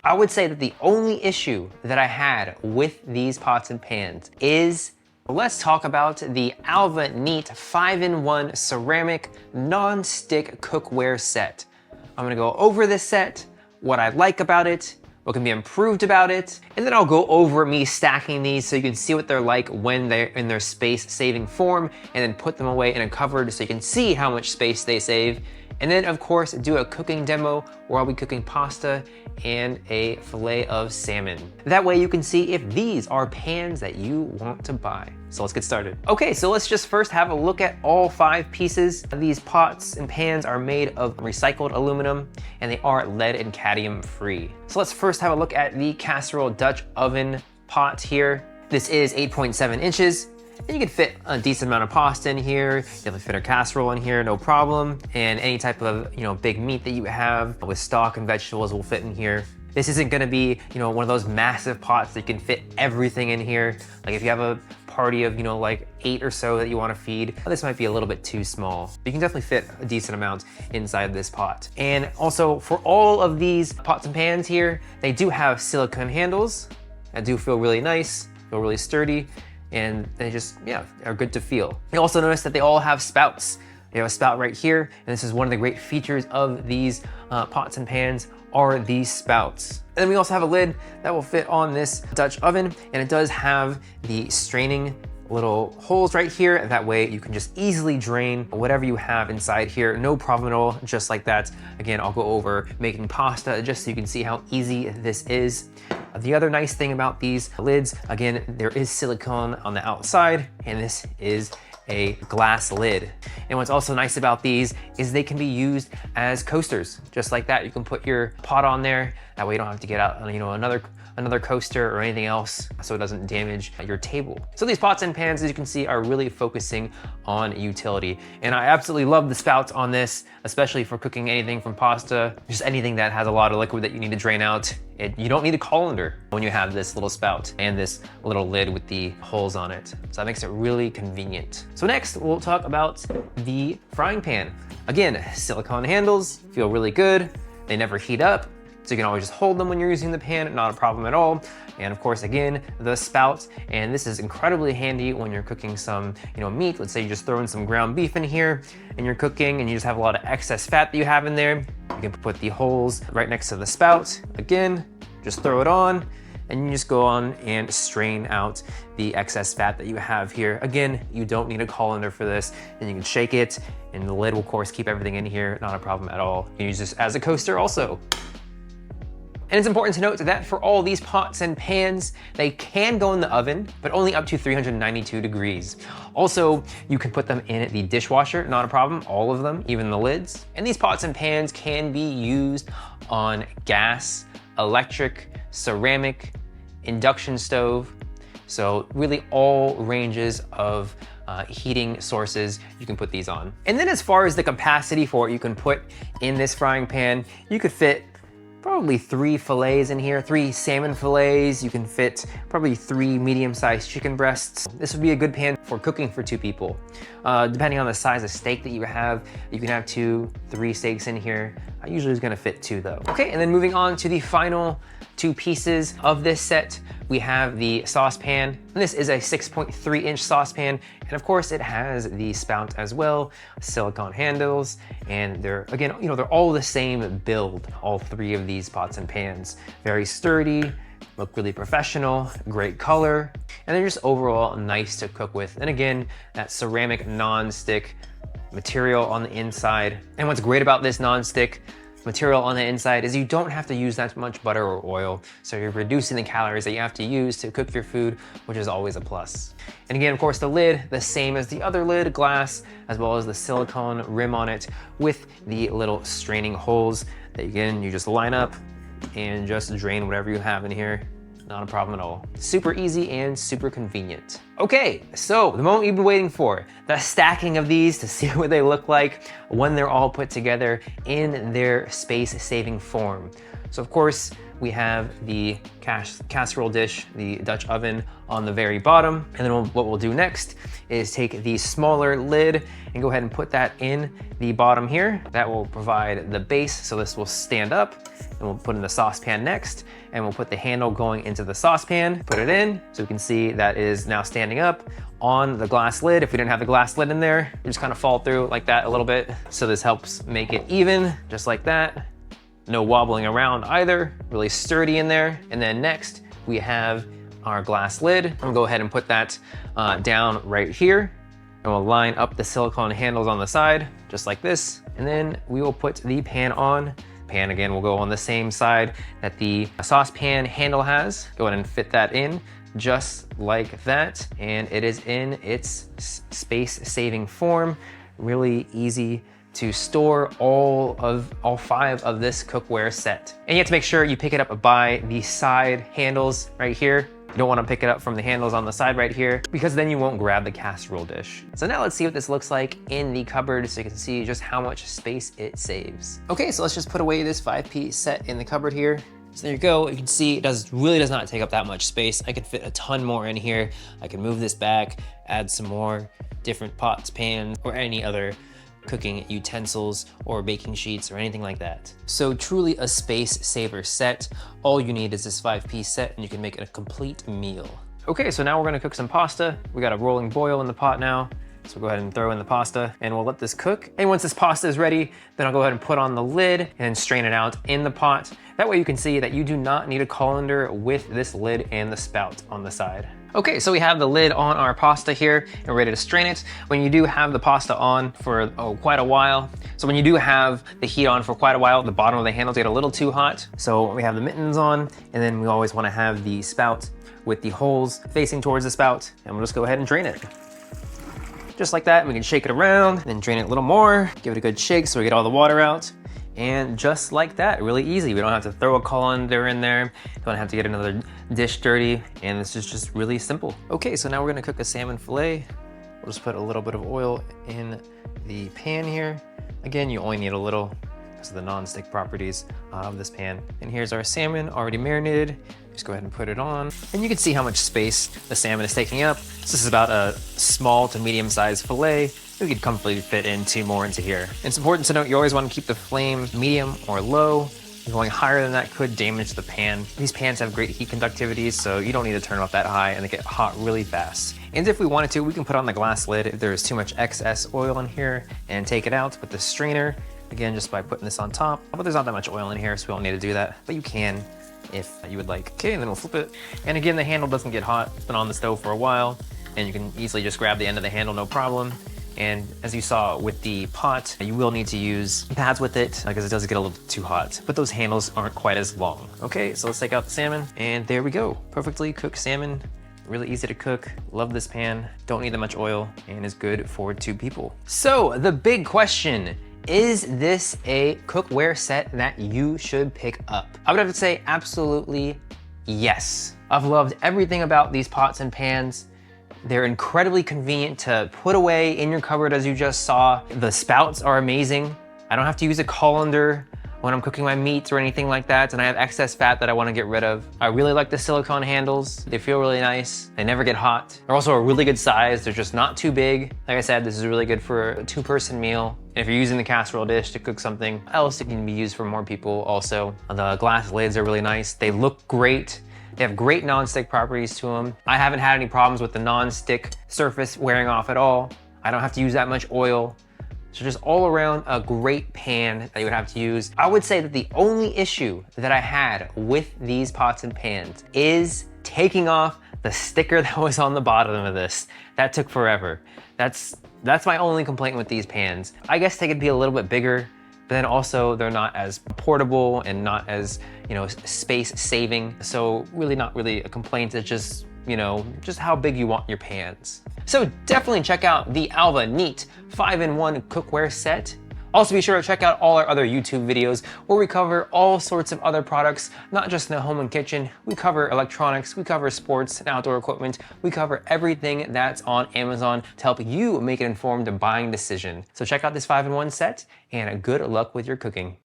I would say that the only issue that I had with these pots and pans is, let's talk about the Alva Neat 5-in-1 ceramic non-stick cookware set. I'm gonna go over this set, what I like about it, what can be improved about it, and then I'll go over me stacking these so you can see what they're like when they're in their space-saving form, and then put them away in a cupboard so you can see how much space they save. And then of course, do a cooking demo where I'll be cooking pasta and a fillet of salmon. That way you can see if these are pans that you want to buy. So let's get started. Okay, so let's just first have a look at all 5 pieces. These pots and pans are made of recycled aluminum and they are lead and cadmium free. So let's first have a look at the casserole Dutch oven pot here. This is 8.7 inches. And you can fit a decent amount of pasta in here. You can fit a casserole in here, no problem. And any type of, big meat that you have with stock and vegetables will fit in here. This isn't gonna be, one of those massive pots that you can fit everything in here. Like if you have a party of, like 8 or so that you wanna feed, this might be a little bit too small. You can definitely fit a decent amount inside this pot. And also for all of these pots and pans here, they do have silicone handles that do feel really nice, feel really sturdy, and they just, are good to feel. You also notice that they all have spouts. You have a spout right here, and this is one of the great features of these pots and pans are these spouts. And then we also have a lid that will fit on this Dutch oven, and it does have the straining little holes right here. That way you can just easily drain whatever you have inside here, no problem at all, just like that. Again, I'll go over making pasta just so you can see how easy this is. The other nice thing about these lids, again, there is silicone on the outside, and this is a glass lid. And what's also nice about these is they can be used as coasters, just like that. You can put your pot on there. That way you don't have to get out, another coaster or anything else so it doesn't damage your table. So these pots and pans, as you can see, are really focusing on utility. And I absolutely love the spouts on this, especially for cooking anything from pasta, just anything that has a lot of liquid that you need to drain out. You don't need a colander when you have this little spout and this little lid with the holes on it. So that makes it really convenient. So next, we'll talk about the frying pan. Again, silicone handles, feel really good. They never heat up. So you can always just hold them when you're using the pan, not a problem at all. And of course, again, the spout, and this is incredibly handy when you're cooking some, meat. Let's say you just throw in some ground beef in here and you're cooking and you just have a lot of excess fat that you have in there. You can put the holes right next to the spout. Again, just throw it on and you just go on and strain out the excess fat that you have here. Again, you don't need a colander for this, and you can shake it and the lid will of course keep everything in here, not a problem at all. You can use this as a coaster also. And it's important to note that for all these pots and pans, they can go in the oven, but only up to 392 degrees. Also, you can put them in the dishwasher, not a problem, all of them, even the lids. And these pots and pans can be used on gas, electric, ceramic, induction stove. So really all ranges of heating sources you can put these on. And then as far as the capacity for what you can put in this frying pan, you could fit probably 3 fillets in here, 3 salmon fillets. You can fit probably 3 medium-sized chicken breasts. This would be a good pan for cooking for 2 people. Depending on the size of steak that you can have 2, 3 steaks in here. I usually is gonna fit 2 though. Okay, and then moving on to the final 2 pieces of this set, we have the saucepan. And this is a 6.3-inch saucepan, and of course it has the spout as well, silicone handles, and they're, again, they're all the same build, all 3 of these pots and pans. Very sturdy, look really professional, great color, and they're just overall nice to cook with. And again, that ceramic non-stick material on the inside. And what's great about this non-stick material on the inside is you don't have to use that much butter or oil. So you're reducing the calories that you have to use to cook your food, which is always a plus. And again, of course, the lid, the same as the other lid, glass, as well as the silicone rim on it with the little straining holes that, again, you just line up and just drain whatever you have in here. Not a problem at all. Super easy and super convenient. Okay, so the moment you've been waiting for, the stacking of these to see what they look like when they're all put together in their space-saving form. So of course, we have the casserole dish, the Dutch oven on the very bottom. And then what we'll do next is take the smaller lid and go ahead and put that in the bottom here. That will provide the base, so this will stand up. And we'll put in the saucepan next, and we'll put the handle going into the saucepan, put it in, so we can see that is now standing up on the glass lid. If we didn't have the glass lid in there, we just kind of fall through like that a little bit. So this helps make it even, just like that. No wobbling around either, really sturdy in there. And then next we have our glass lid. I'll go ahead and put that down right here. And we'll line up the silicone handles on the side, just like this. And then we will put the pan on. Pan again will go on the same side that the saucepan handle has. Go ahead and fit that in just like that. And it is in its space-saving form. Really easy to store all 5 of this cookware set. And you have to make sure you pick it up by the side handles right here. You don't want to pick it up from the handles on the side right here, because then you won't grab the casserole dish. So now let's see what this looks like in the cupboard so you can see just how much space it saves. Okay, so let's just put away this 5-piece set in the cupboard here. So there you go. You can see it really does not take up that much space. I can fit a ton more in here. I can move this back, add some more different pots, pans, or any other cooking utensils or baking sheets or anything like that. So truly a space saver set. All you need is this 5-piece set and you can make it a complete meal. Okay, so now we're gonna cook some pasta. We got a rolling boil in the pot now. So we'll go ahead and throw in the pasta and we'll let this cook. And once this pasta is ready, then I'll go ahead and put on the lid and strain it out in the pot. That way you can see that you do not need a colander with this lid and the spout on the side. Okay, so we have the lid on our pasta here and we're ready to strain it. When you do have the pasta on for quite a while, so when you do have the heat on for quite a while, the bottom of the handles get a little too hot. So we have the mittens on, and then we always wanna have the spout with the holes facing towards the spout, and we'll just go ahead and drain it. Just like that, and we can shake it around, then drain it a little more, give it a good shake so we get all the water out. And just like that, really easy. We don't have to throw a colander in there. Don't have to get another dish dirty. And this is just really simple. Okay, so now we're gonna cook a salmon fillet. We'll just put a little bit of oil in the pan here. Again, you only need a little because of the non-stick properties of this pan. And here's our salmon already marinated. Just go ahead and put it on. And you can see how much space the salmon is taking up. So this is about a small to medium-sized fillet. We could comfortably fit in 2 more into here. It's important to note you always want to keep the flame medium or low. Going higher than that could damage the pan. These pans have great heat conductivity, so you don't need to turn them up that high and they get hot really fast. And if we wanted to, we can put on the glass lid if there is too much excess oil in here and take it out with the strainer. Again, just by putting this on top. But there's not that much oil in here, so we don't need to do that. But you can if you would like. Okay, and then we'll flip it. And again, the handle doesn't get hot. It's been on the stove for a while, and you can easily just grab the end of the handle, no problem. And as you saw with the pot, you will need to use pads with it because it does get a little too hot, but those handles aren't quite as long. Okay, so let's take out the salmon, and there we go. Perfectly cooked salmon, really easy to cook. Love this pan, don't need that much oil, and is good for 2 people. So the big question, is this a cookware set that you should pick up? I would have to say absolutely yes. I've loved everything about these pots and pans. They're incredibly convenient to put away in your cupboard, as you just saw. The spouts are amazing. I don't have to use a colander when I'm cooking my meats or anything like that, and I have excess fat that I want to get rid of. I really like the silicone handles. They feel really nice. They never get hot. They're also a really good size. They're just not too big. Like I said, this is really good for a 2-person meal. And if you're using the casserole dish to cook something else, it can be used for more people also. The glass lids are really nice. They look great. They have great non-stick properties to them. I haven't had any problems with the non-stick surface wearing off at all. I don't have to use that much oil. So just all around a great pan that you would have to use. I would say that the only issue that I had with these pots and pans is taking off the sticker that was on the bottom of this. That took forever. That's my only complaint with these pans. I guess they could be a little bit bigger, but then also they're not as portable and not as, space saving. So really not really a complaint. It's just, just how big you want your pans. So definitely check out the Alva Neat 5-in-1 cookware set. Also be sure to check out all our other YouTube videos where we cover all sorts of other products, not just in the home and kitchen. We cover electronics, we cover sports and outdoor equipment. We cover everything that's on Amazon to help you make an informed buying decision. So check out this 5-in-1 set and good luck with your cooking.